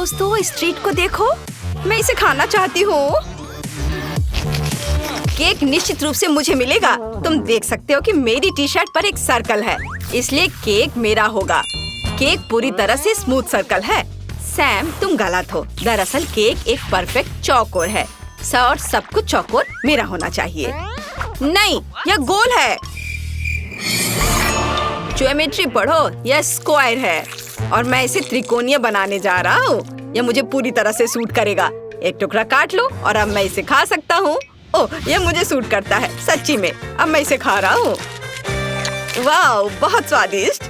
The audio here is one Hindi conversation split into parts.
दोस्तों, इस ट्रीट को देखो, मैं इसे खाना चाहती हूँ। केक निश्चित रूप से मुझे मिलेगा। तुम देख सकते हो कि मेरी टी शर्ट पर एक सर्कल है, इसलिए केक मेरा होगा। केक पूरी तरह से स्मूथ सर्कल है। सैम, तुम गलत हो। दरअसल केक एक परफेक्ट चौकोर है और सब कुछ चौकोर मेरा होना चाहिए। नहीं, यह गोल है। ज्योमेट्री पढ़ो, यह स्क्वायर है और मैं इसे त्रिकोणीय बनाने जा रहा हूँ। यह मुझे पूरी तरह से सूट करेगा। एक टुकड़ा काट लो और अब मैं इसे खा सकता हूँ। ओह, यह मुझे सूट करता है सच्ची में। अब मैं इसे खा रहा हूँ। वाह, बहुत स्वादिष्ट।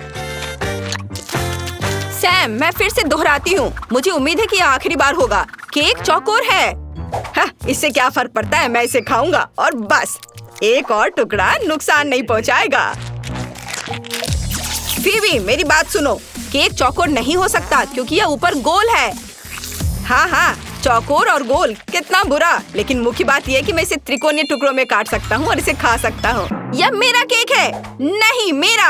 सैम, मैं फिर से दोहराती हूँ, मुझे उम्मीद है कि यह आखिरी बार होगा। केक चौकोर है। इससे क्या फर्क पड़ता है, मैं इसे खाऊंगा और बस। एक और टुकड़ा नुकसान नहीं पहुँचाएगा। फीबी, मेरी बात सुनो। केक चौकोर नहीं हो सकता क्योंकि यह ऊपर गोल है। हाँ, चौकोर और गोल, कितना बुरा। लेकिन मुख्य बात यह है कि मैं इसे त्रिकोणीय टुकड़ों में काट सकता हूँ और इसे खा सकता हूँ। यह मेरा केक है। नहीं, मेरा।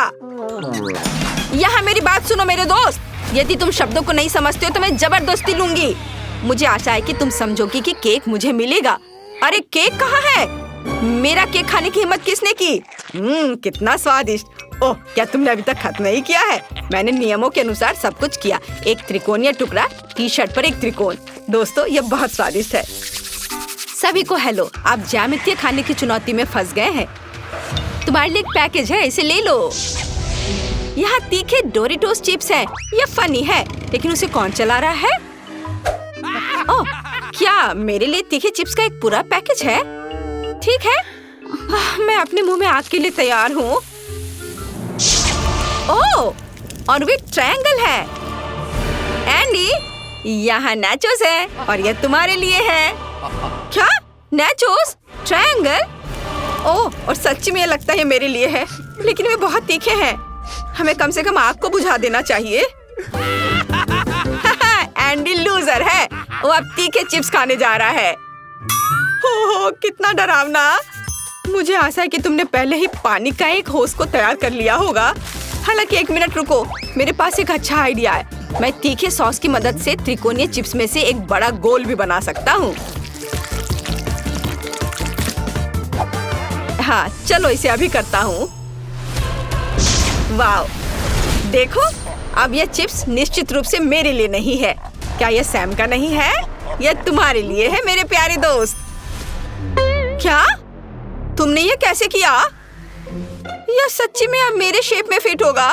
यहाँ मेरी बात सुनो मेरे दोस्त। यदि तुम शब्दों को नहीं समझते हो तो मैं जबरदस्ती लूंगी। मुझे आशा है कि तुम समझोगी कि केक मुझे मिलेगा। अरे केक कहाँ है? मेरा केक खाने की हिम्मत किसने की? कितना स्वादिष्ट। ओह, क्या तुमने अभी तक खत्म नहीं किया है? मैंने नियमों के अनुसार सब कुछ किया। एक त्रिकोणीय टुकड़ा, टी शर्ट पर एक त्रिकोण। दोस्तों, यह बहुत स्वादिष्ट है। सभी को हेलो। आप ज्यामितीय खाने की चुनौती में फंस गए हैं। तुम्हारे लिए एक पैकेज है, इसे ले लो। यहाँ तीखे डोरिटोस चिप्स हैं। यह फनी है, लेकिन उसे कौन चला रहा है? ओह, क्या मेरे लिए तीखे चिप्स का एक पूरा पैकेज है? ठीक है, मैं अपने मुंह में आग के लिए तैयार हूँ। ओह, और वे ट्रायंगल है। एंडी, यहाँ नाचोस है और यह तुम्हारे लिए है। क्या? नाचोस? ट्रायंगल? ओह, और सच्ची में यह लगता है मेरे लिए है, लेकिन वे बहुत तीखे हैं। हमें कम से कम आग को बुझा देना चाहिए। एंडी लूजर है। वो अब तीखे चिप्स खाने जा रहा है। हो, कितना डरावना। मुझे आशा है कि तुमने पहले ही पानी का एक होस को तैयार कर लिया होगा। हालांकि एक मिनट रुको, मेरे पास एक अच्छा आइडिया है। मैं तीखे सॉस की मदद से त्रिकोणीय चिप्स में से एक बड़ा गोल भी बना सकता हूँ। हाँ, चलो इसे अभी करता हूँ। वाह, देखो, अब यह चिप्स निश्चित रूप से मेरे लिए नहीं है। क्या यह सैम का नहीं है? यह तुम्हारे लिए है मेरे प्यारे दोस्त। क्या? तुमने ये कैसे किया? यह सच्ची में अब मेरे शेप में फिट होगा।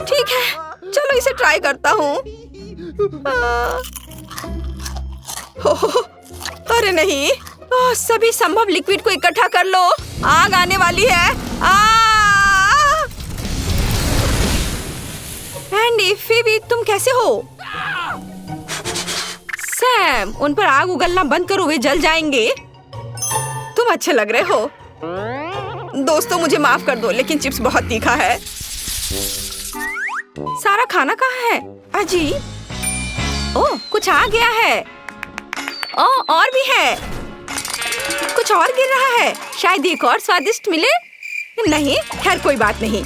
ठीक है, चलो इसे ट्राई करता हूँ। अरे नहीं, सभी संभव लिक्विड को इकट्ठा कर लो, आग आने वाली है। एंडी, फीबी, तुम कैसे हो? सैम, उन पर आग उगलना बंद करो, वे जल जाएंगे। तुम अच्छे लग रहे हो। दोस्तों, मुझे माफ कर दो, लेकिन चिप्स बहुत तीखा है। सारा खाना कहाँ है? अजी, ओह, कुछ आ गया है। ओह, और भी है। कुछ और गिर रहा है। शायद एक और स्वादिष्ट मिले। नहीं, खैर कोई बात नहीं।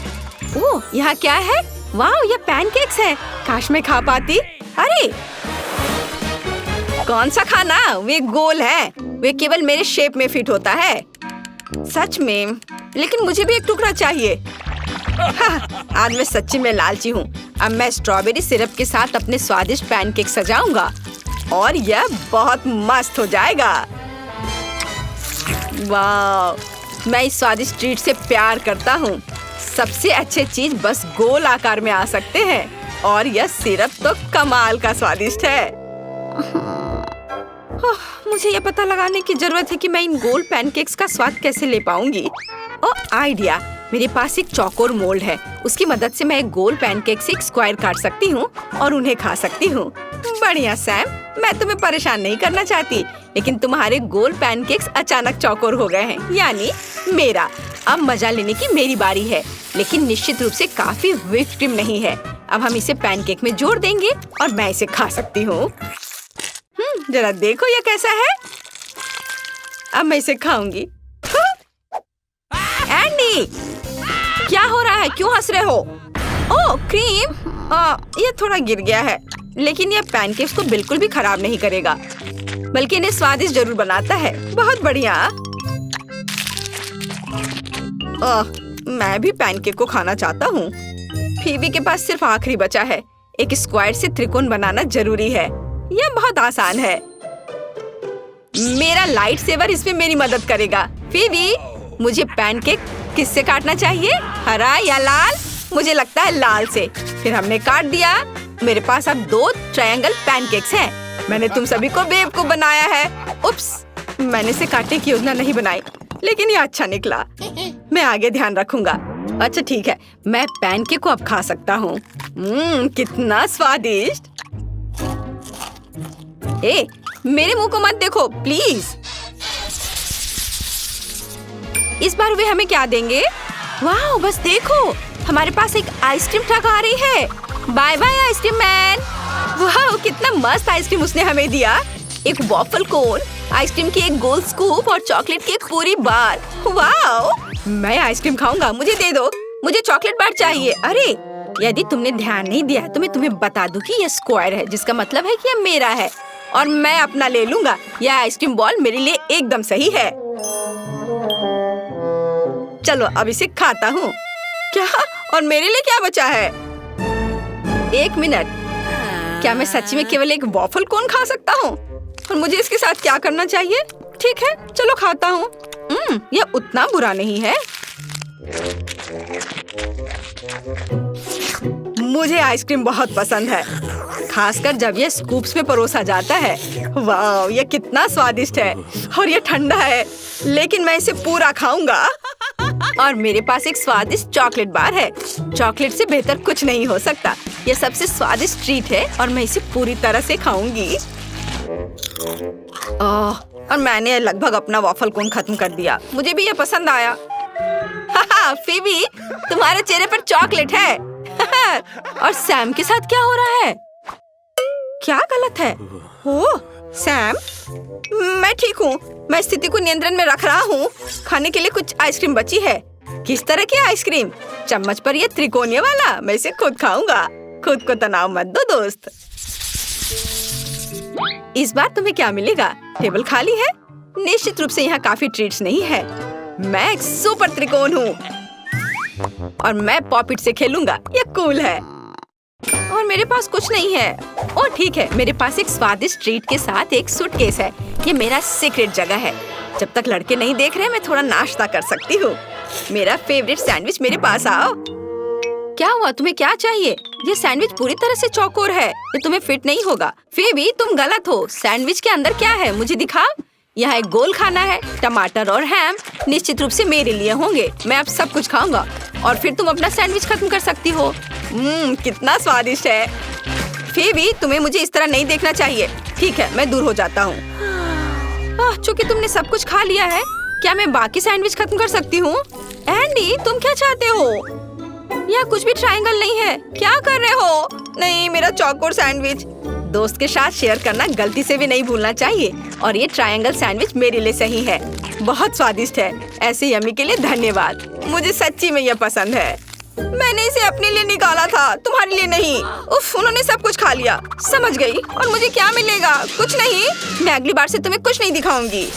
ओह, यहाँ क्या है? वाह, ये पैनकेक्स हैं। काश मैं खा पाती। अरे, कौन सा खाना? वे गोल हैं। वे केवल मेरे शेप में फिट होता है। सच में, लेकिन मुझे भी एक टुकड़ा चाहिए। आज मैं सच्ची में लालची हूँ। अब मैं स्ट्रॉबेरी सिरप के साथ अपने स्वादिष्ट पैनकेक सजाऊंगा और यह बहुत मस्त हो जाएगा। वाह, मैं इस स्वादिष्ट ट्रीट से प्यार करता हूँ। सबसे अच्छे चीज बस गोल आकार में आ सकते हैं और यह सिरप तो कमाल का स्वादिष्ट है। मुझे यह पता लगाने की जरूरत है कि मैं इन गोल पैनकेक्स का स्वाद कैसे ले पाऊंगी। ओह, आइडिया। मेरे पास एक चौकोर मोल्ड है। उसकी मदद से मैं एक गोल पैनकेक से एक स्क्वायर काट सकती हूँ और उन्हें खा सकती हूँ। बढ़िया सैम, मैं तुम्हें परेशान नहीं करना चाहती, लेकिन तुम्हारे गोल पैनकेक्स अचानक चौकोर हो गए हैं, यानी मेरा। अब मजा लेने की मेरी बारी है, लेकिन निश्चित रूप से काफी व्हिप क्रीम नहीं है। अब हम इसे पैनकेक में जोड़ देंगे और मैं इसे खा सकती हूँ। जरा देखो यह कैसा है। अब मैं इसे खाऊंगी। एंडी, क्या हो रहा है? क्यों हंस रहे हो? ओह, क्रीम, ये थोड़ा गिर गया है। लेकिन यह पैनकेक्स को बिल्कुल भी खराब नहीं करेगा, बल्कि इन्हें स्वादिष्ट जरूर बनाता है। बहुत बढ़िया। मैं भी पैनकेक को खाना चाहता हूँ। फीबी के पास सिर्फ आखिरी बचा है। एक स्क्वायर से त्रिकोण बनाना जरूरी है। यह बहुत आसान है। मेरा लाइट सेवर इसमें मेरी मदद करेगा। फीबी, मुझे पैनकेक किससे काटना चाहिए, हरा या लाल? मुझे लगता है लाल से। फिर हमने काट दिया। मेरे पास अब 2 ट्रायंगल पैनकेक्स हैं। मैंने तुम सभी को बेवकूफ बनाया है। उप्स, मैंने इसे काटने की योजना नहीं बनाई, लेकिन ये अच्छा निकला। मैं आगे ध्यान रखूंगा। अच्छा ठीक है, मैं पैनकेक को अब खा सकता हूँ। कितना स्वादिष्ट। ए, मेरे मुंह को मत देखो प्लीज। इस बार वे हमें क्या देंगे? वाह, बस देखो, हमारे पास एक आइसक्रीम ट्रक आ रही है। Bye bye ice cream man. वाह, कितना मस्त आइसक्रीम उसने हमें दिया। एक वॉफल कोन, आइसक्रीम की एक गोल स्कूप और चॉकलेट की एक पूरी बार। वाह, मैं आइसक्रीम खाऊंगा। मुझे दे दो, मुझे चॉकलेट बार चाहिए। अरे, यदि तुमने ध्यान नहीं दिया तो मैं तुम्हें बता दूं कि यह स्क्वायर है, जिसका मतलब है कि यह मेरा है और मैं अपना ले लूंगा। यह आइसक्रीम बॉल मेरे लिए एकदम सही है। चलो अब इसे खाता हूँ। क्या? और मेरे लिए क्या बचा है? 1 मिनट, क्या मैं सच में केवल एक वॉफल कोन खा सकता हूँ? और मुझे इसके साथ क्या करना चाहिए? ठीक है, चलो खाता हूँ। यह उतना बुरा नहीं है। मुझे आइसक्रीम बहुत पसंद है, खासकर जब यह स्कूप्स में परोसा जाता है। वाह, यह कितना स्वादिष्ट है और यह ठंडा है, लेकिन मैं इसे पूरा खाऊंगा। और मेरे पास एक स्वादिष्ट चॉकलेट बार है। चॉकलेट से बेहतर कुछ नहीं हो सकता। यह सबसे स्वादिष्ट ट्रीट है और मैं इसे पूरी तरह से खाऊंगी। और मैंने लगभग अपना वॉफल कोन खत्म कर दिया। मुझे भी यह पसंद आया। फीबी, तुम्हारे चेहरे पर चॉकलेट है। और सैम के साथ क्या हो रहा है? क्या गलत है? ओह, सैम, मैं ठीक हूँ। मैं स्थिति को नियंत्रण में रख रहा हूँ। खाने के लिए कुछ आइसक्रीम बची है। किस तरह की आइसक्रीम? चम्मच पर ये त्रिकोणीय वाला। मैं इसे खुद खाऊंगा। खुद को तनाव मत दो दोस्त। इस बार तुम्हें क्या मिलेगा? टेबल खाली है। निश्चित रूप से यहाँ काफी ट्रीट्स नहीं है। मैं एक सुपर त्रिकोण हूँ और मैं पॉपिट से खेलूंगा। ये कूल है। और मेरे पास कुछ नहीं है। ओ ठीक है, मेरे पास एक स्वादिष्ट ट्रीट के साथ एक सूटकेस है। ये मेरा सीक्रेट जगह है। जब तक लड़के नहीं देख रहे, मैं थोड़ा नाश्ता कर सकती हूँ। मेरा फेवरेट सैंडविच मेरे पास आओ। क्या हुआ? तुम्हें क्या चाहिए? ये सैंडविच पूरी तरह से चौकोर है। ये तुम्हें फिट नहीं होगा। फीबी, तुम गलत हो। सैंडविच के अंदर क्या है? मुझे दिखा। यहाँ एक गोल खाना है। टमाटर और हैम निश्चित रूप से मेरे लिए होंगे। मैं अब सब कुछ खाऊंगा और फिर तुम अपना सैंडविच खत्म कर सकती हो। कितना स्वादिष्ट है। फीबी, तुम्हें मुझे इस तरह नहीं देखना चाहिए। ठीक है, मैं दूर हो जाता हूँ। चूंकि तुमने सब कुछ खा लिया है, क्या मैं बाकी सैंडविच खत्म कर सकती हूँ? एंडी, तुम क्या चाहते हो? यह कुछ भी ट्रायंगल नहीं है। क्या कर रहे हो? नहीं, मेरा चौकोर सैंडविच। दोस्त के साथ शेयर करना गलती से भी नहीं भूलना चाहिए। और ये ट्रायंगल सैंडविच मेरे लिए सही है। बहुत स्वादिष्ट है। ऐसे यम्मी के लिए धन्यवाद। मुझे सच्ची में यह पसंद है। मैंने इसे अपने लिए निकाला था, तुम्हारे लिए नहीं। उफ, उन्होंने सब कुछ खा लिया। समझ गई। और मुझे क्या मिलेगा? कुछ नहीं। मैं अगली बार से तुम्हें कुछ नहीं दिखाऊंगी।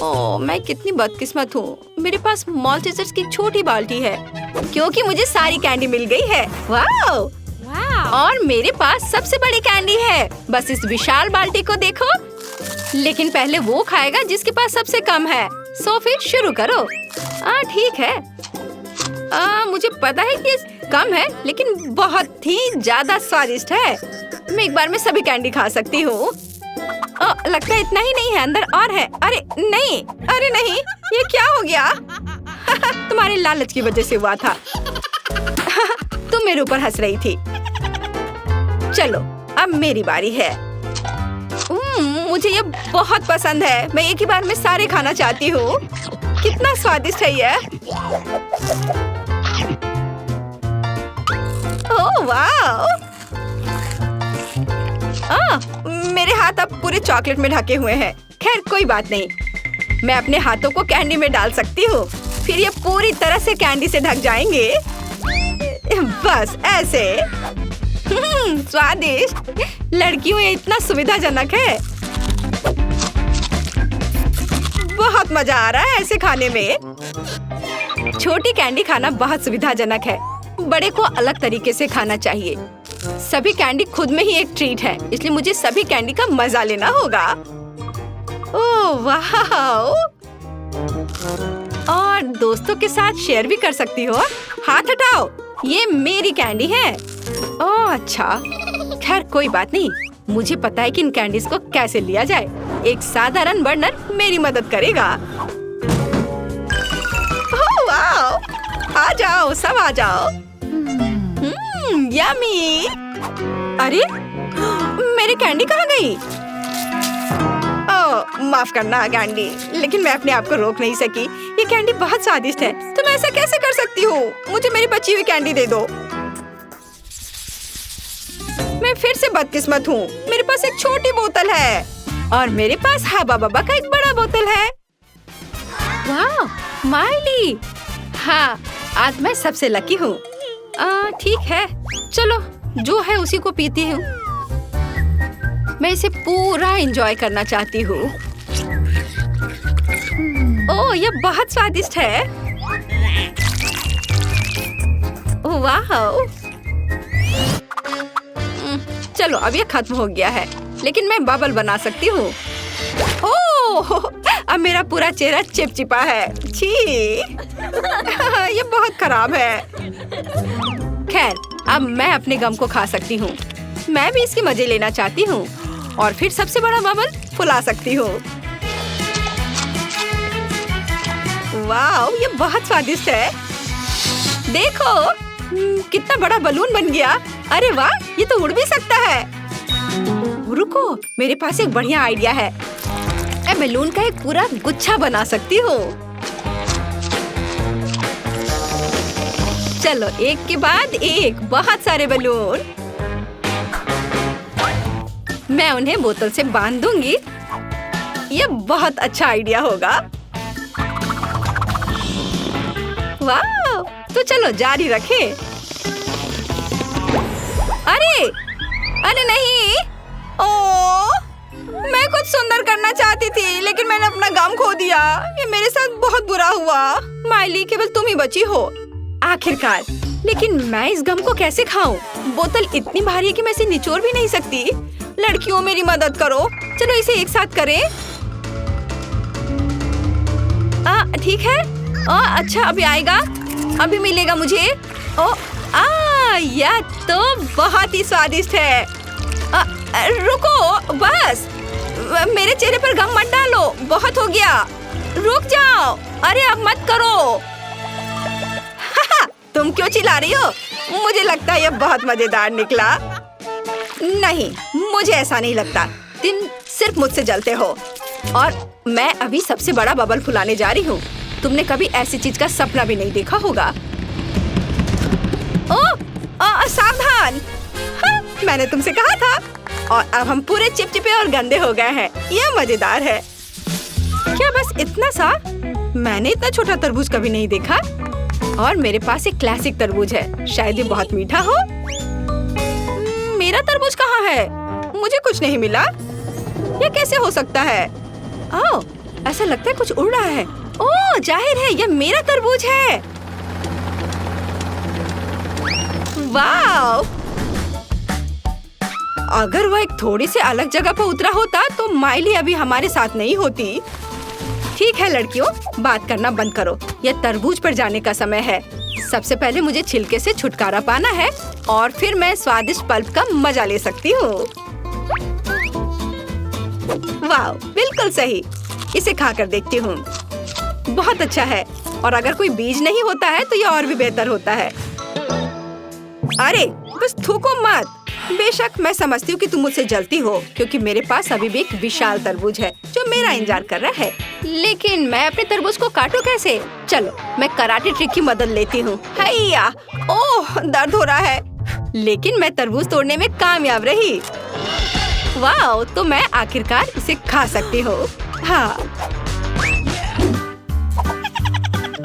ओह, मैं कितनी बदकिस्मत हूँ। मेरे पास मॉल्टीजर्स की छोटी बाल्टी है, क्योंकि मुझे सारी कैंडी मिल गई है। वाह! और मेरे पास सबसे बड़ी कैंडी है। बस इस विशाल बाल्टी को देखो। लेकिन पहले वो खाएगा जिसके पास सबसे कम है। सो फिर शुरू करो। ठीक है। मुझे पता है कि कम है, लेकिन बहुत ही ज्यादा स्वादिष्ट है। मैं एक बार में सभी कैंडी खा सकती हूँ। लगता है इतना ही नहीं है, अंदर और है। अरे नहीं, अरे नहीं, ये क्या हो गया? तुम्हारे लालच की वजह से हुआ था। तुम मेरे ऊपर हंस रही थी। चलो, अब मेरी बारी है। मुझे ये बहुत पसंद है। मैं एक ही बार में सारे खाना चाहती हूँ। कितना स्वादिष्ट है ये। ओह वाह! मेरे हाथ अब पूरे चॉकलेट में ढके हुए हैं। खैर कोई बात नहीं, मैं अपने हाथों को कैंडी में डाल सकती हूँ। फिर ये पूरी तरह से कैंडी से ढक जाएंगे। बस ऐसे। स्वादिष्ट। लड़कियों ये इतना सुविधाजनक है। बहुत मजा आ रहा है ऐसे खाने में। छोटी कैंडी खाना बहुत सुविधाजनक है। बड़े को अलग तरीके से खाना चाहिए। सभी कैंडी खुद में ही एक ट्रीट है, इसलिए मुझे सभी कैंडी का मजा लेना होगा। ओह वाह! और दोस्तों के साथ शेयर भी कर सकती हो। हाथ हटाओ, ये मेरी कैंडी है। ओह अच्छा, खैर कोई बात नहीं। मुझे पता है कि इन कैंडीज को कैसे लिया जाए। एक साधारण बर्नर मेरी मदद करेगा। ओह वाह! आ जाओ, सब आ जाओ। यम्मी! अरे मेरी कैंडी कहाँ गई? ओह माफ करना कैंडी, लेकिन मैं अपने आप को रोक नहीं सकी। ये कैंडी बहुत स्वादिष्ट है। तुम ऐसा कैसे कर सकती हो? मुझे मेरी बची हुई कैंडी दे दो। मैं फिर से बदकिस्मत हूँ। मेरे पास एक छोटी बोतल है और मेरे पास हबा बबा का एक बड़ा बोतल है। वाह माइली! हाँ, आज मैं सबसे लकी हूँ। ठीक है, चलो जो है उसी को पीती हूँ। मैं इसे पूरा एंजॉय करना चाहती हूँ। ओह ये बहुत स्वादिष्ट है। ओह वाह! चलो अब ये खत्म हो गया है, लेकिन मैं बबल बना सकती हूँ। ओह अब मेरा पूरा चेहरा चिपचिपा है। छी! ये बहुत खराब है। खैर, अब मैं अपने गम को खा सकती हूँ। मैं भी इसके मजे लेना चाहती हूँ और फिर सबसे बड़ा बबल फुला सकती हूँ। वाह, ये बहुत स्वादिष्ट है। देखो कितना बड़ा बलून बन गया। अरे वाह, ये तो उड़ भी सकता है। रुको, मेरे पास एक बढ़िया आइडिया है। मैं बलून का एक पूरा गुच्छा बना सकती हूँ। चलो एक के बाद एक बहुत सारे बलून। मैं उन्हें बोतल से बांध दूंगी। ये बहुत अच्छा आइडिया होगा। वाह! तो चलो जारी रखें। अरे नहीं! ओह! मैं कुछ सुंदर करना चाहती थी, लेकिन मैंने अपना गम खो दिया। ये मेरे साथ बहुत बुरा हुआ। माइली, केवल तुम ही बची हो आखिरकार। लेकिन मैं इस गम को कैसे खाऊं? बोतल इतनी भारी है कि मैं इसे निचोड़ भी नहीं सकती। लड़कियों मेरी मदद करो। चलो इसे एक साथ करें। ठीक है। अच्छा अभी आएगा, अभी मिलेगा मुझे। यह तो बहुत ही स्वादिष्ट है। रुको बस, मेरे चेहरे पर गम मत डालो, बहुत हो गया। रुक जाओ। अरे अब मत करो। तुम क्यों चिल्ला रही हो? मुझे लगता है यह बहुत मजेदार निकला। नहीं, मुझे ऐसा नहीं लगता। तुम सिर्फ मुझसे जलते हो और मैं अभी सबसे बड़ा बबल फुलाने जा रही हूँ। तुमने कभी ऐसी चीज का सपना भी नहीं देखा होगा। सावधान! हाँ, मैंने तुमसे कहा था। और अब हम पूरे चिपचिपे और गंदे हो गए हैं। यह मजेदार है। क्या बस इतना सा? मैंने इतना छोटा तरबूज कभी नहीं देखा। और मेरे पास एक क्लासिक तरबूज है, शायद ये बहुत मीठा हो। मेरा तरबूज कहाँ है? मुझे कुछ नहीं मिला। यह कैसे हो सकता है? ओह, ऐसा लगता है कुछ उड़ रहा है। ओह, जाहिर है यह मेरा तरबूज है। वाव! अगर वह एक थोड़ी सी अलग जगह पर उतरा होता तो माइली अभी हमारे साथ नहीं होती। ठीक है लड़कियों, बात करना बंद करो। यह तरबूज पर जाने का समय है। सबसे पहले मुझे छिलके से छुटकारा पाना है और फिर मैं स्वादिष्ट पल्प का मजा ले सकती हूँ। वाह, बिल्कुल सही। इसे खाकर देखती हूँ। बहुत अच्छा है। और अगर कोई बीज नहीं होता है तो यह और भी बेहतर होता है। अरे बस थूको मत। बेशक मैं समझती हूँ कि तुम मुझसे जलती हो, क्योंकि मेरे पास अभी भी एक विशाल तरबूज है जो मेरा इंतजार कर रहा है। लेकिन मैं अपने तरबूज को काटूं कैसे? चलो मैं कराटे ट्रिक की मदद लेती हूँ। हैया! ओह, दर्द हो रहा है। लेकिन मैं तरबूज तोड़ने में कामयाब रही। वाह! तो मैं आखिरकार इसे खा सकती हूँ। हाँ,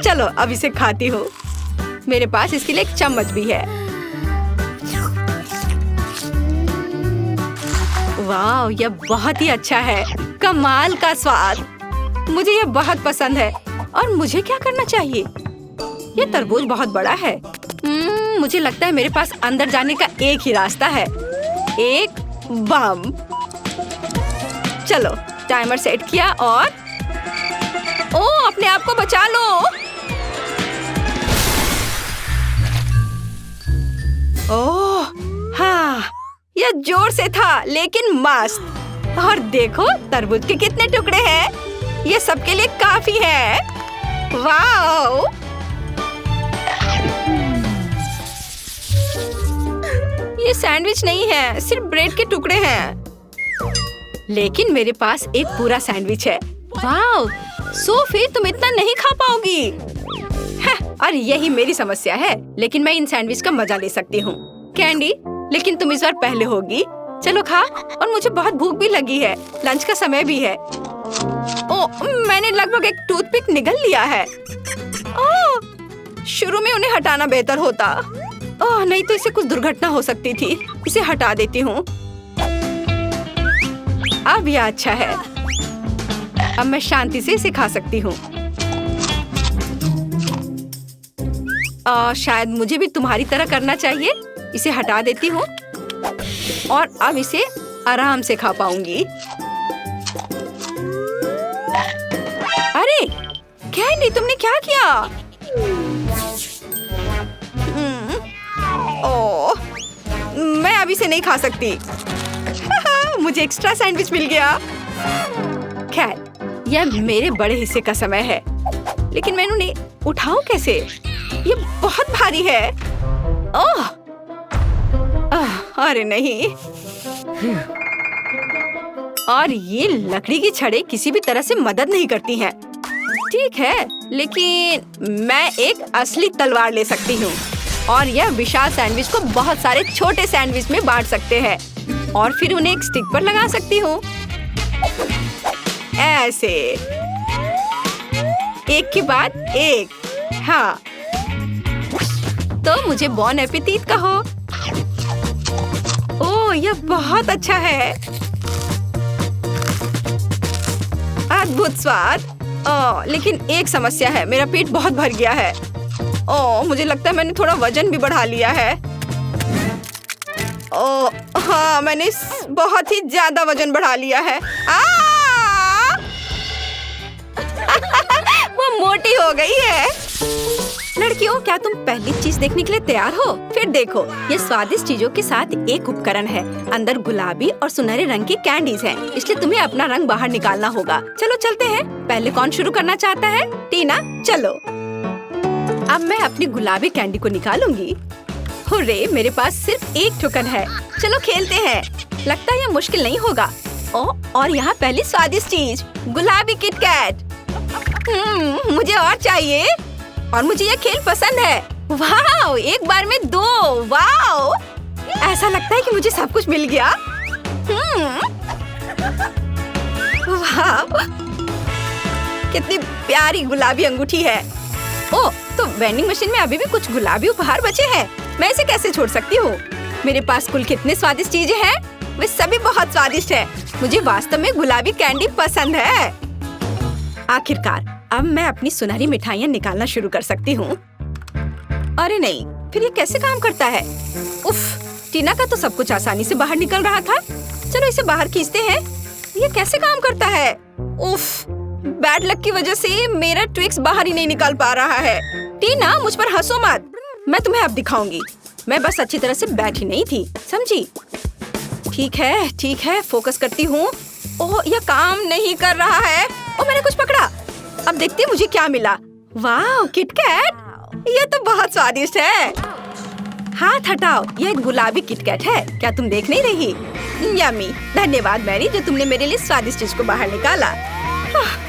चलो अब इसे खाती हूँ। मेरे पास इसके लिए एक चम्मच भी है। वाह, यह बहुत ही अच्छा है। कमाल का स्वाद। मुझे यह बहुत पसंद है। और मुझे क्या करना चाहिए? यह तरबूज बहुत बड़ा है। मुझे लगता है मेरे पास अंदर जाने का एक ही रास्ता है। एक बम। चलो, टाइमर सेट किया और ओह, अपने आप को बचा लो। ओह हाँ, यह जोर से था लेकिन मस्त। और देखो तरबूज के कितने टुकड़े हैं। ये सबके लिए काफी है। वाओ! ये सैंडविच नहीं है, सिर्फ ब्रेड के टुकड़े हैं। लेकिन मेरे पास एक पूरा सैंडविच है। वाओ! सोफी, तुम इतना नहीं खा पाओगी। और यही मेरी समस्या है। लेकिन मैं इन सैंडविच का मजा ले सकती हूँ। कैंडी, लेकिन तुम इस बार पहले होगी। चलो खा। और मुझे बहुत भूख भी लगी है। लंच का समय भी है। ओह, मैंने लगभग एक टूथपिक निगल लिया है। ओह, शुरू में उन्हें हटाना बेहतर होता। ओह नहीं तो इसे कुछ दुर्घटना हो सकती थी। इसे हटा देती हूँ। अब यह अच्छा है। अब मैं शांति से इसे खा सकती हूँ। शायद मुझे भी तुम्हारी तरह करना चाहिए। इसे हटा देती हूँ और अब इसे आराम से खा पाऊंगी। अरे कैंडी, तुमने क्या किया? ओह, मैं अब इसे नहीं खा सकती। मुझे एक्स्ट्रा सैंडविच मिल गया। खैर, यह मेरे बड़े हिस्से का समय है। लेकिन मैं उन्हें उठाऊं कैसे? ये बहुत भारी है। ओह, अरे नहीं। और ये लकड़ी की छड़ें किसी भी तरह से मदद नहीं करती हैं। ठीक है, लेकिन मैं एक असली तलवार ले सकती हूँ और यह विशाल सैंडविच को बहुत सारे छोटे सैंडविच में बांट सकते हैं और फिर उन्हें एक स्टिक पर लगा सकती हूँ। ऐसे एक के बाद एक। हाँ, तो मुझे बॉन एपेटीट कहो। ओह, यह बहुत अच्छा है। अद्भुत स्वाद। ओह, लेकिन एक समस्या है, मेरा पेट बहुत भर गया है। ओह, मुझे लगता है मैंने थोड़ा वजन भी बढ़ा लिया है। ओह हाँ, मैंने बहुत ही ज्यादा वजन बढ़ा लिया है। वो मोटी हो गई है। लड़कियों, क्या तुम पहली चीज देखने के लिए तैयार हो? फिर देखो, ये स्वादिष्ट चीजों के साथ एक उपकरण है। अंदर गुलाबी और सुनहरे रंग की कैंडीज हैं, इसलिए तुम्हें अपना रंग बाहर निकालना होगा। चलो चलते हैं। पहले कौन शुरू करना चाहता है? टीना, चलो। अब मैं अपनी गुलाबी कैंडी को निकालूंगी। हुर्रे, मेरे पास सिर्फ एक टोकन है। चलो खेलते हैं। लगता है यह मुश्किल नहीं होगा। और यहाँ पहली स्वादिष्ट चीज, गुलाबी किटकैट। मुझे और चाहिए। और मुझे यह खेल पसंद है। वाह, एक बार में 2। वाह, ऐसा लगता है कि मुझे सब कुछ मिल गया। वाह, कितनी प्यारी गुलाबी अंगूठी है। ओह, तो वेंडिंग मशीन में अभी भी कुछ गुलाबी उपहार बचे हैं। मैं इसे कैसे छोड़ सकती हूँ? मेरे पास कुल कितने स्वादिष्ट चीजें हैं। वे सभी बहुत स्वादिष्ट हैं। मुझे वास्तव में गुलाबी कैंडी पसंद है। आखिरकार अब मैं अपनी सुनहरी मिठाइयाँ निकालना शुरू कर सकती हूँ। अरे नहीं, फिर ये कैसे काम करता है? उफ, टीना का तो सब कुछ आसानी से बाहर निकल रहा था। चलो इसे बाहर खींचते हैं। ये कैसे काम करता है? उफ, बैड लक की वजह से मेरा ट्विक्स बाहर ही नहीं निकल पा रहा है। टीना, मुझ पर हंसो मत। मैं तुम्हें अब दिखाऊंगी। मैं बस अच्छी तरह से बैठी नहीं थी, समझी? ठीक है, फोकस करती हूँ। ओह, यह काम नहीं कर रहा है। ओह, मैंने कुछ पकड़ा। अब देखते हैं मुझे क्या मिला। वाह, किटकैट। यह तो बहुत स्वादिष्ट है। हाथ हटाओ, यह एक गुलाबी किटकैट है। क्या तुम देख नहीं रही? यम्मी। धन्यवाद मैरी, जो तुमने मेरे लिए स्वादिष्ट चीज को बाहर निकाला।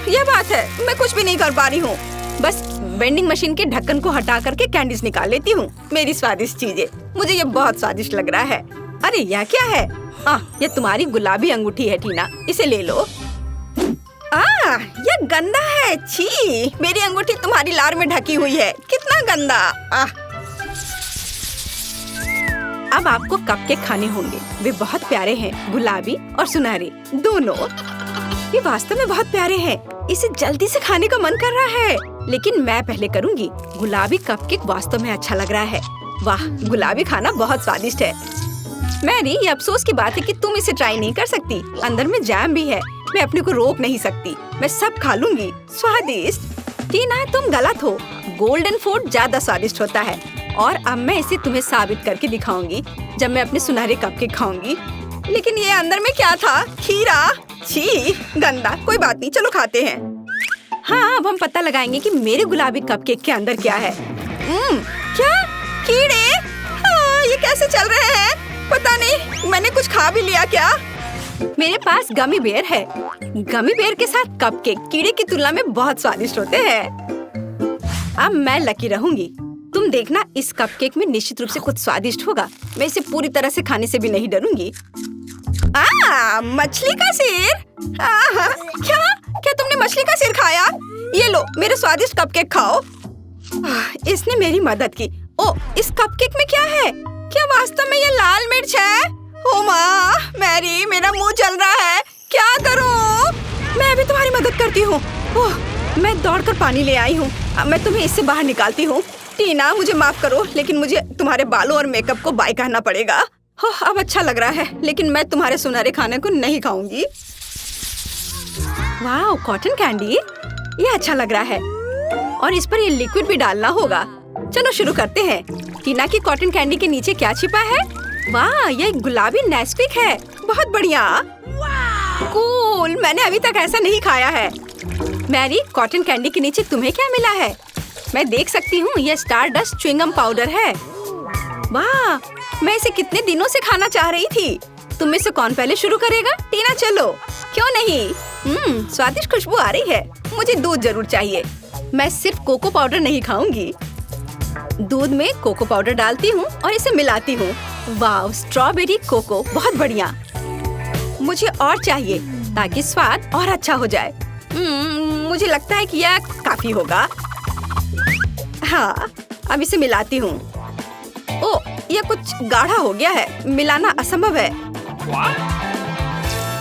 यह बात है, मैं कुछ भी नहीं कर पा रही हूँ। बस वेंडिंग मशीन के ढक्कन को हटा करके कैंडीज निकाल लेती हूँ। मेरी स्वादिष्ट चीजें। मुझे ये बहुत स्वादिष्ट लग रहा है। अरे यह क्या है? यह तुम्हारी गुलाबी अंगूठी है टीना, इसे ले लो। यह गंदा है। छी, मेरी अंगूठी तुम्हारी लार में ढकी हुई है। कितना गंदा। अब आपको कपकेक खाने होंगे। वे बहुत प्यारे हैं, गुलाबी और सुनहरे दोनों। ये वास्तव में बहुत प्यारे हैं। इसे जल्दी से खाने का मन कर रहा है, लेकिन मैं पहले करूंगी। गुलाबी कपकेक वास्तव में अच्छा लग रहा है। वाह, गुलाबी खाना बहुत स्वादिष्ट है। मैरी, ये अफसोस की बात है कि तुम इसे ट्राई नहीं कर सकती। अंदर में जैम भी है। मैं अपने को रोक नहीं सकती। मैं सब खा लूंगी। स्वादिष्ट। टीना, तुम गलत हो। गोल्डन फूड ज्यादा स्वादिष्ट होता है और अब मैं इसे तुम्हें साबित करके दिखाऊंगी जब मैं अपने सुनहरे कपकेक खाऊंगी। लेकिन ये अंदर में क्या था? खीरा। छी, गंदा। कोई बात नहीं, चलो खाते हैं। हाँ, अब हम पता लगाएंगे कि मेरे गुलाबी कपकेक के अंदर क्या है। क्या? कीड़े? हाँ, ये कैसे चल रहे हैं? पता नहीं, मैंने कुछ खा भी लिया क्या? मेरे पास गमी बेयर है। गमी बेयर के साथ कपकेक कीड़े की तुलना में बहुत स्वादिष्ट होते हैं। अब मैं लकी रहूंगी। तुम देखना, इस कपकेक में निश्चित रूप से कुछ स्वादिष्ट होगा। मैं इसे पूरी तरह से खाने से भी नहीं डरूंगी। मछली का सिर? क्या तुमने मछली का सिर खाया? ये लो, मेरे स्वादिष्ट कपकेक खाओ। इसने मेरी मदद की। ओ, इस कपकेक में क्या है? क्या वास्तव में ये लाल मिर्च है? ओ माँ, मैरी, मेरा मुंह जल रहा है। क्या करूँ? मैं भी तुम्हारी मदद करती हूँ। ओह, मैं दौड़कर पानी ले आई हूँ। अब मैं तुम्हें इससे बाहर निकालती हूँ। टीना, मुझे माफ करो, लेकिन मुझे तुम्हारे बालों और मेकअप को बाय कहना पड़ेगा। अब अच्छा लग रहा है, लेकिन मैं तुम्हारे सुनहरे खाने को नहीं खाऊंगी। वाह, कॉटन कैंडी, ये अच्छा लग रहा है। और इस पर ये लिक्विड भी डालना होगा। चलो शुरू करते हैं। टीना की कॉटन कैंडी के नीचे क्या छिपा है? वाह, ये गुलाबी नेस्क्विक है। बहुत बढ़िया। कूल, मैंने अभी तक ऐसा नहीं खाया है। मैरी, कॉटन कैंडी के नीचे तुम्हें क्या मिला है? मैं देख सकती हूँ, यह स्टारडस्ट च्युइंगम पाउडर है। वाह, मैं इसे कितने दिनों से खाना चाह रही थी। तुम में से कौन पहले शुरू करेगा? टीना, चलो। क्यों नहीं? स्वादिष्ट खुशबू आ रही है। मुझे दूध जरूर चाहिए। मैं सिर्फ कोको पाउडर नहीं खाऊंगी। दूध में कोको पाउडर डालती हूँ और इसे मिलाती हूँ। वाह, स्ट्रॉबेरी कोको, बहुत बढ़िया। मुझे और चाहिए ताकि स्वाद और अच्छा हो जाए। मुझे लगता है कि यह काफी होगा। हाँ, अब इसे मिलाती हूँ। ओह, यह कुछ गाढ़ा हो गया है। मिलाना असंभव है।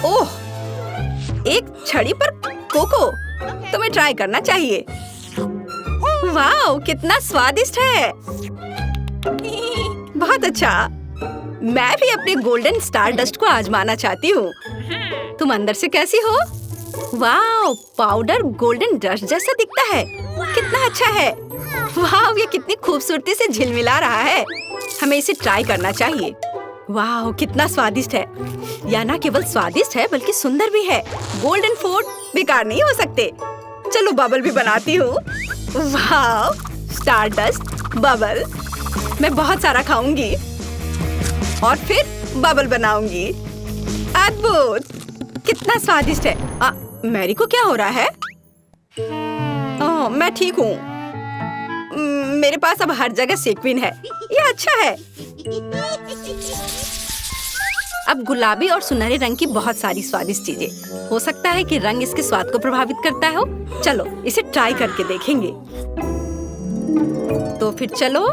ओह, एक छड़ी पर कोको। तुम्हें ट्राई करना चाहिए। वाह, कितना स्वादिष्ट है। बहुत अच्छा। मैं भी अपने गोल्डन स्टारडस्ट को आजमाना चाहती हूँ। तुम अंदर से कैसी हो? वाह, पाउडर गोल्डन डस्ट जैसा दिखता है। कितना अच्छा है। वाह, ये कितनी खूबसूरती से झिलमिला रहा है। हमें इसे ट्राई करना चाहिए। वाह, कितना स्वादिष्ट है। यह न केवल स्वादिष्ट है बल्कि सुंदर भी है। गोल्डन फूड बेकार नहीं हो सकते। चलो बबल भी बनाती हूँ। वाह, स्टारडस्ट बबल। मैं बहुत सारा खाऊंगी और फिर बबल बनाऊंगी। अद्भुत, कितना स्वादिष्ट है। मैरी को क्या हो रहा है? ओह, मैं ठीक हूँ। मेरे पास अब हर जगह सेक्विन है। ये अच्छा है। अब गुलाबी और सुनहरे रंग की बहुत सारी स्वादिष्ट चीजें। हो सकता है कि रंग इसके स्वाद को प्रभावित करता हो। चलो इसे ट्राई करके देखेंगे। तो फिर चलो,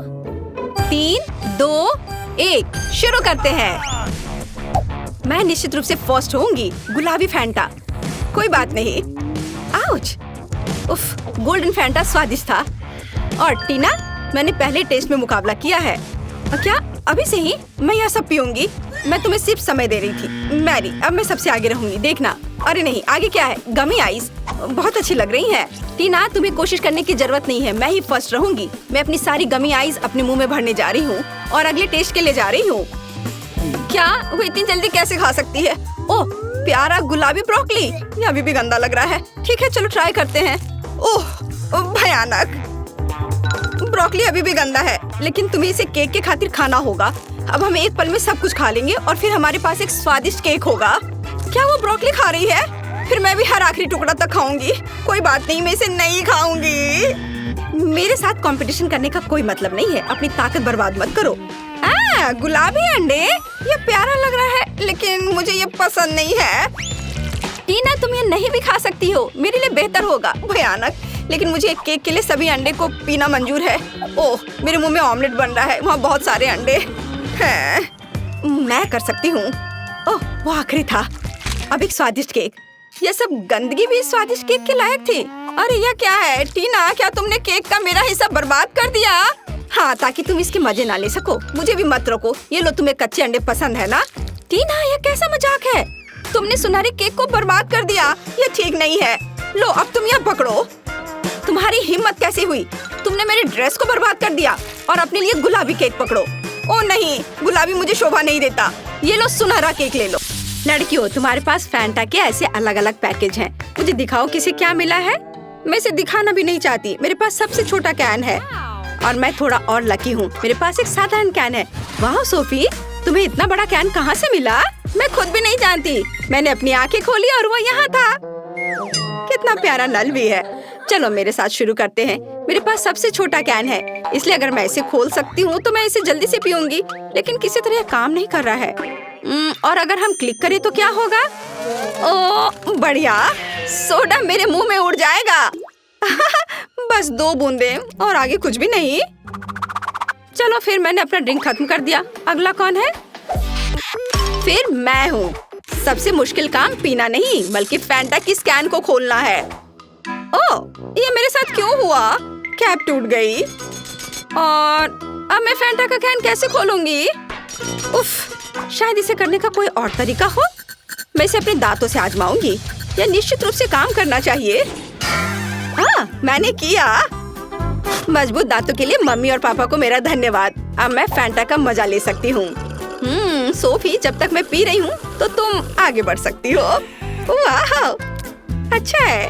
3, 2, 1 शुरू करते हैं। मैं निश्चित रूप से फर्स्ट होंगी। गुलाबी फैंटा। कोई बात नहीं। आउच! उफ, गोल्डन फैंटा स्वादिष्ट था। और टीना, मैंने पहले टेस्ट में मुकाबला किया है। क्या अभी से ही? मैं यह सब पीऊंगी। मैं तुम्हें सिर्फ समय दे रही थी। मैरी, अब मैं सबसे आगे रहूंगी, देखना। अरे नहीं, आगे क्या है? गमी आइस बहुत अच्छी लग रही है। टीना, तुम्हें कोशिश करने की जरूरत नहीं है। मैं ही फर्स्ट रहूंगी। मैं अपनी सारी गमी आइस अपने मुंह में भरने जा रही हूँ और अगले टेस्ट के लिए जा रही हूँ। क्या वो इतनी जल्दी कैसे खा सकती है? ओह, प्यारा गुलाबी ब्रोकली। ये अभी भी गंदा लग रहा है। ठीक है, चलो ट्राई करते हैं। ओह, भयानक। ब्रोकली अभी भी गंदा है, लेकिन तुम्हें इसे केक के खातिर खाना होगा। अब हम एक पल में सब कुछ खा लेंगे और फिर हमारे पास एक स्वादिष्ट केक होगा। क्या वो ब्रोकली खा रही है? फिर मैं भी हर आखिरी टुकड़ा तक खाऊंगी। कोई बात नहीं, मैं इसे नहीं खाऊंगी। मेरे साथ कंपटीशन करने का कोई मतलब नहीं है। अपनी ताकत बर्बाद मत करो। गुलाबी अंडे, ये प्यारा लग रहा है, लेकिन मुझे ये पसंद नहीं है। टीना, तुम ये नहीं भी खा सकती हो। मेरे लिए बेहतर होगा। भयानक, लेकिन मुझे एक केक के लिए सभी अंडे को पीना मंजूर है। ओह, मेरे मुंह में ऑमलेट बन रहा है। वहाँ बहुत सारे अंडे। मैं कर सकती हूँ। ओह, वो आखिरी था। अब एक स्वादिष्ट केक। ये सब गंदगी भी स्वादिष्ट केक के लायक थी। अरे यह क्या है टीना, क्या तुमने केक का मेरा हिस्सा बर्बाद कर दिया? हाँ, ताकि तुम इसके मजे ना ले सको। मुझे भी मत रोको। ये लो, तुम्हें कच्चे अंडे पसंद है ना? टीना, यह कैसा मजाक है? तुमने सुनहरे केक को बर्बाद कर दिया। ये ठीक नहीं है। लो, अब तुम यह पकड़ो। तुम्हारी हिम्मत कैसे हुई? तुमने मेरी ड्रेस को बर्बाद कर दिया और अपने लिए गुलाबी केक पकड़ो। ओ नहीं, गुलाबी मुझे शोभा नहीं देता। ये लो, सुनहरा केक ले लो। लड़कियों, तुम्हारे पास फैंटा के ऐसे अलग अलग पैकेज हैं। मुझे दिखाओ किसे क्या मिला है। मैं इसे दिखाना भी नहीं चाहती। मेरे पास सबसे छोटा कैन है और मैं थोड़ा और लकी हूँ। मेरे पास एक साधारण कैन है। वाह सोफी, तुम्हें इतना बड़ा कैन कहाँ से मिला? मैं खुद भी नहीं जानती। मैंने अपनी आंखें खोली और वो यहाँ था। कितना प्यारा नल भी है। चलो मेरे साथ शुरू करते हैं। मेरे पास सबसे छोटा कैन है, इसलिए अगर मैं इसे खोल सकती हूँ तो मैं इसे जल्दी से पीऊंगी। लेकिन किसी तरह काम नहीं कर रहा है। और अगर हम क्लिक करें तो क्या होगा? ओ बढ़िया, सोडा मेरे मुंह में उड़ जाएगा। बस 2 बूंदे और आगे कुछ भी नहीं। चलो फिर, मैंने अपना ड्रिंक खत्म कर दिया। अगला कौन है? फिर मैं हूँ। सबसे मुश्किल काम पीना नहीं बल्कि फैंटा की कैन को खोलना है। ओह, ये मेरे साथ क्यों हुआ? कैप टूट गई और अब मैं फैंटा का कैन कैसे खोलूंगी? उफ, शायद इसे करने का कोई और तरीका हो। मैं इसे अपने दांतों से आजमाऊंगी। यह निश्चित रूप से काम करना चाहिए। हाँ, मैंने किया। मजबूत दांतों के लिए मम्मी और पापा को मेरा धन्यवाद। अब मैं फैंटा का मजा ले सकती हूँ। सोफी, जब तक मैं पी रही हूँ तो तुम आगे बढ़ सकती हो। वाह, अच्छा है।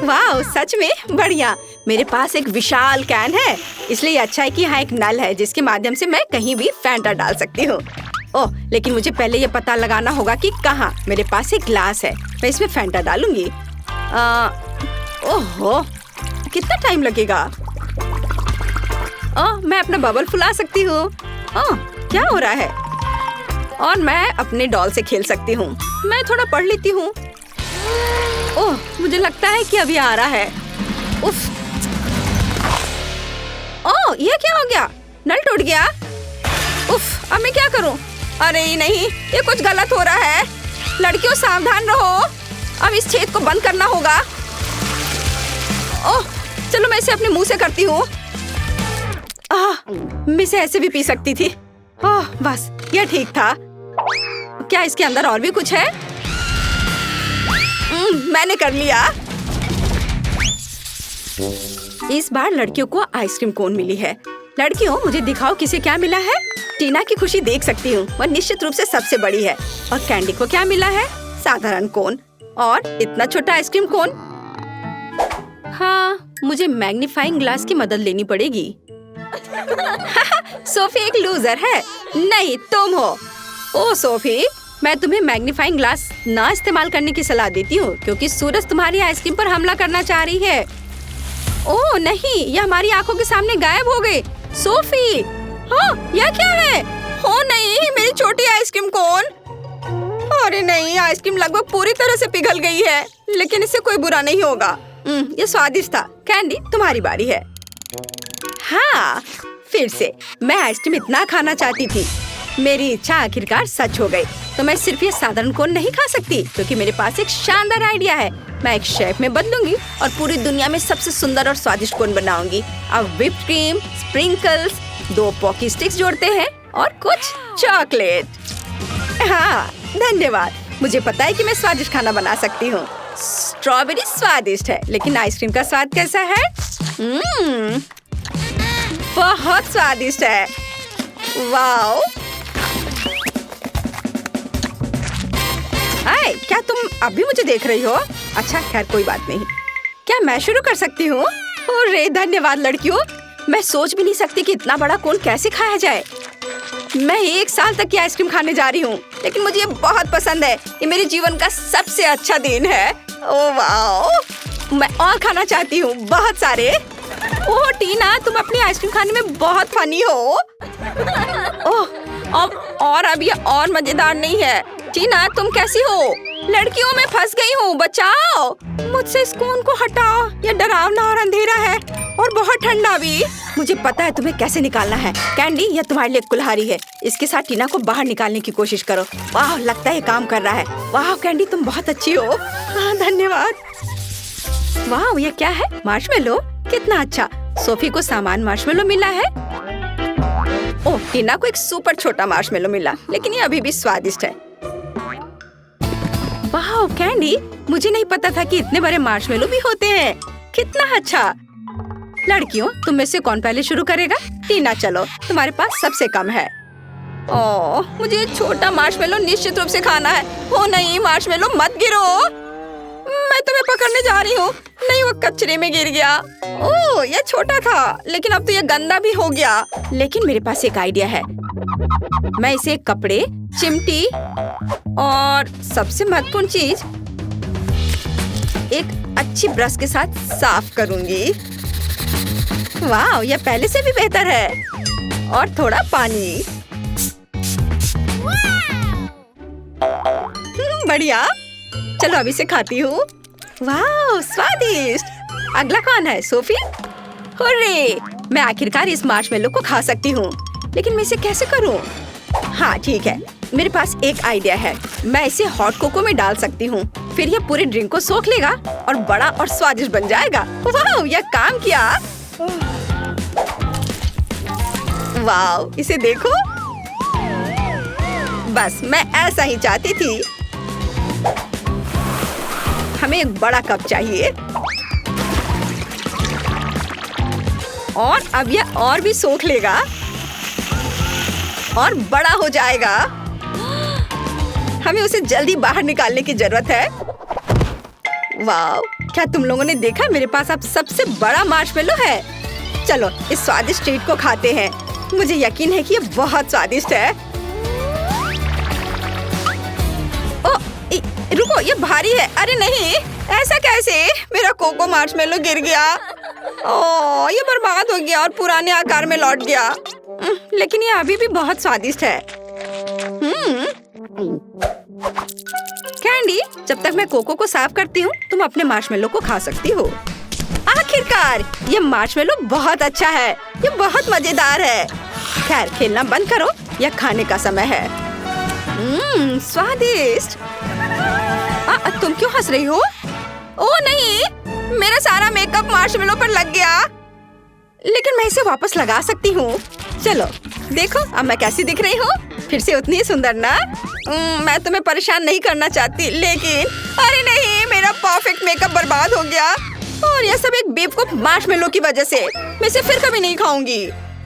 वाह, सच में बढ़िया। मेरे पास एक विशाल कैन है, इसलिए अच्छा है कि यहाँ एक नल है जिसके माध्यम से मैं कहीं भी फैंटा डाल सकती हूँ। ओह, लेकिन मुझे पहले ये पता लगाना होगा कि कहाँ। मेरे पास एक ग्लास है, मैं इसमें फैंटा डालूंगी। ओहो, कितना टाइम लगेगा? ओह, मैं अपना बबल फुला सकती हूँ। ओह, क्या हो रहा है? और मैं अपने डॉल से खेल सकती हूँ। मैं थोड़ा पढ़ लेती हूँ। ओह, मुझे लगता है कि अभी आ रहा है। उफ। ओह, ये क्या हो गया? नल टूट गया। उफ, अब मैं क्या करूँ? अरे नहीं, ये कुछ गलत हो रहा है। लड़कियों, सावधान रहो। अब इस छेद को बंद करना होगा। ओह, चलो मैं इसे अपने मुंह से करती हूँ। मैं इसे ऐसे भी पी सकती थी। ओह, बस ये ठीक था। क्या इसके अंदर और भी कुछ है? मैंने कर लिया। इस बार लड़कियों को आइसक्रीम कोन मिली है। लड़कियों, मुझे दिखाओ किसे क्या मिला है। टीना की खुशी देख सकती हूँ, वह निश्चित रूप से सबसे बड़ी है। और कैंडी को क्या मिला है? साधारण कोन और इतना छोटा आइसक्रीम कोन। हाँ, मुझे मैग्नीफाइंग ग्लास की मदद लेनी पड़ेगी। सोफी एक लूजर है। नहीं, तुम हो। ओ सोफी, मैं तुम्हें मैग्नीफाइंग ग्लास ना इस्तेमाल करने की सलाह देती हूँ क्योंकि सूरज तुम्हारी आइसक्रीम पर हमला करना चाह रही है। ओह नहीं, यह हमारी आंखों के सामने गायब हो गई। सोफी, हाँ, यह क्या है? हो नहीं, मेरी छोटी आइसक्रीम कोन। अरे नहीं, आइसक्रीम लगभग पूरी तरह से पिघल गई है, लेकिन इससे कोई बुरा नहीं होगा। ये स्वादिष्ट था। कैंडी, तुम्हारी बारी है। हाँ, फिर से मैं आइसक्रीम इतना खाना चाहती थी। मेरी इच्छा आखिरकार सच हो गई। तो मैं सिर्फ ये साधारण कोन नहीं खा सकती क्योंकि मेरे पास एक शानदार आइडिया है। मैं एक शेफ में बदलूंगी और पूरी दुनिया में सबसे सुंदर और स्वादिष्ट कोन बनाऊंगी। अब व्हिप्ड क्रीम, स्प्रिंकल्स, 2 पॉकी स्टिक्स जोड़ते हैं और कुछ चॉकलेट। हाँ, धन्यवाद। मुझे पता है कि मैं स्वादिष्ट खाना बना सकती हूँ। स्ट्रॉबेरी स्वादिष्ट है, लेकिन आइसक्रीम का स्वाद कैसा है? बहुत स्वादिष्ट है। वाओ! हाय, क्या तुम अभी मुझे देख रही हो? अच्छा, खैर कोई बात नहीं। क्या मैं शुरू कर सकती हूँ? अरे धन्यवाद लड़कियों। मैं सोच भी नहीं सकती कि इतना बड़ा कोन कैसे खाया जाए। मैं 1 साल तक की आइसक्रीम खाने जा रही हूँ, लेकिन मुझे ये बहुत पसंद है। ये मेरे जीवन का सबसे अच्छा दिन है। Oh wow! मैं और खाना चाहती हूँ, बहुत सारे। ओह टीना, तुम अपनी आइसक्रीम खाने में बहुत फनी हो। ओह, अब ये और मजेदार नहीं है। टीना, तुम कैसी हो? लड़कियों, मैं फंस गई हूँ, बचाओ! मुझसे इस कोन को हटाओ, ये डरावना और अंधेरा है। और बहुत ठंडा भी। मुझे पता है तुम्हें कैसे निकालना है। कैंडी, यह तुम्हारे लिए कुल्हाड़ी है। इसके साथ टीना को बाहर निकालने की कोशिश करो। वाह, लगता है ये काम कर रहा है। वाह कैंडी, तुम बहुत अच्छी हो। हाँ, धन्यवाद। वाह, ये क्या है? मार्शमेलो? कितना अच्छा। सोफी को सामान मार्शमेलो मिला है। ओह, टीना को एक सुपर छोटा मार्शमेलो मिला, लेकिन ये अभी भी स्वादिष्ट है। वाह कैंडी, मुझे नहीं पता था कि इतने बड़े मार्शमेलो भी होते हैं। कितना अच्छा। लड़कियों, तुम में से कौन पहले शुरू करेगा? टीना, चलो, तुम्हारे पास सबसे कम है। ओह, मुझे छोटा मार्शमेलो निश्चित रूप से खाना है। ओ नहीं, मार्शमेलो मत गिरो। मैं तुम्हें पकड़ने जा रही हूँ। नहीं, वो कचरे में गिर गया। ओह, ये छोटा था, लेकिन अब तो ये गंदा भी हो गया। लेकिन मेरे पास एक आइडिया है। मैं इसे एक कपड़े, चिमटी और सबसे महत्वपूर्ण चीज, एक अच्छी ब्रश के साथ साफ करूंगी। वाह, यह पहले से भी बेहतर है। और थोड़ा पानी। बढ़िया। चलो अभी से खाती हूँ। वाह, स्वादिष्ट। अगला कौन है? सोफी? हुर्रे! मैं आखिरकार इस मार्शमेलो को खा सकती हूँ, लेकिन मैं इसे कैसे करूँ? हाँ ठीक है, मेरे पास एक आइडिया है। मैं इसे हॉट कोको में डाल सकती हूँ, फिर यह पूरे ड्रिंक को सोख लेगा और बड़ा और स्वादिष्ट बन जाएगा। वाह, यह काम किया। वाह, इसे देखो। बस मैं ऐसा ही चाहती थी। हमें एक बड़ा कप चाहिए। और अब यह और भी सोख लेगा और बड़ा हो जाएगा। हमें उसे जल्दी बाहर निकालने की जरूरत है। वाह, क्या तुम लोगों ने देखा? मेरे पास अब सबसे बड़ा मार्शमेलो है। चलो इस स्वादिष्ट ट्रीट को खाते हैं। मुझे यकीन है कि ये बहुत स्वादिष्ट है। ओ, रुको, ये भारी है। अरे नहीं, ऐसा कैसे? मेरा कोको मार्शमेलो गिर गया। ओह, ये बर्बाद हो गया और पुराने आकार में लौट गया। लेकिन ये अभी भी बहुत स्वादिष्ट है। कैंडी, जब तक मैं कोको को साफ करती हूँ, तुम अपने मार्शमेलो को खा सकती हो। आखिरकार, ये मार्शमेलो बहुत अच्छा है। ये बहुत मजेदार है। खैर, खेलना बंद करो, यह खाने का समय है। स्वादिष्ट। तुम क्यों हंस रही हो? ओह नहीं, मेरा सारा मेकअप मार्शमेलो पर लग गया। लेकिन मैं इसे वापस लगा सकती हूँ। चलो देखो, अब मैं कैसी दिख रही हूँ? फिर से उतनी ही सुंदर ना? मैं तुम्हें परेशान नहीं करना चाहती, लेकिन अरे नहीं, मेरा परफेक्ट मेकअप बर्बाद हो गया। और यह सब एक बेवकूफ मार्शमेलो की वजह से। मैं इसे फिर कभी नहीं खाऊंगी।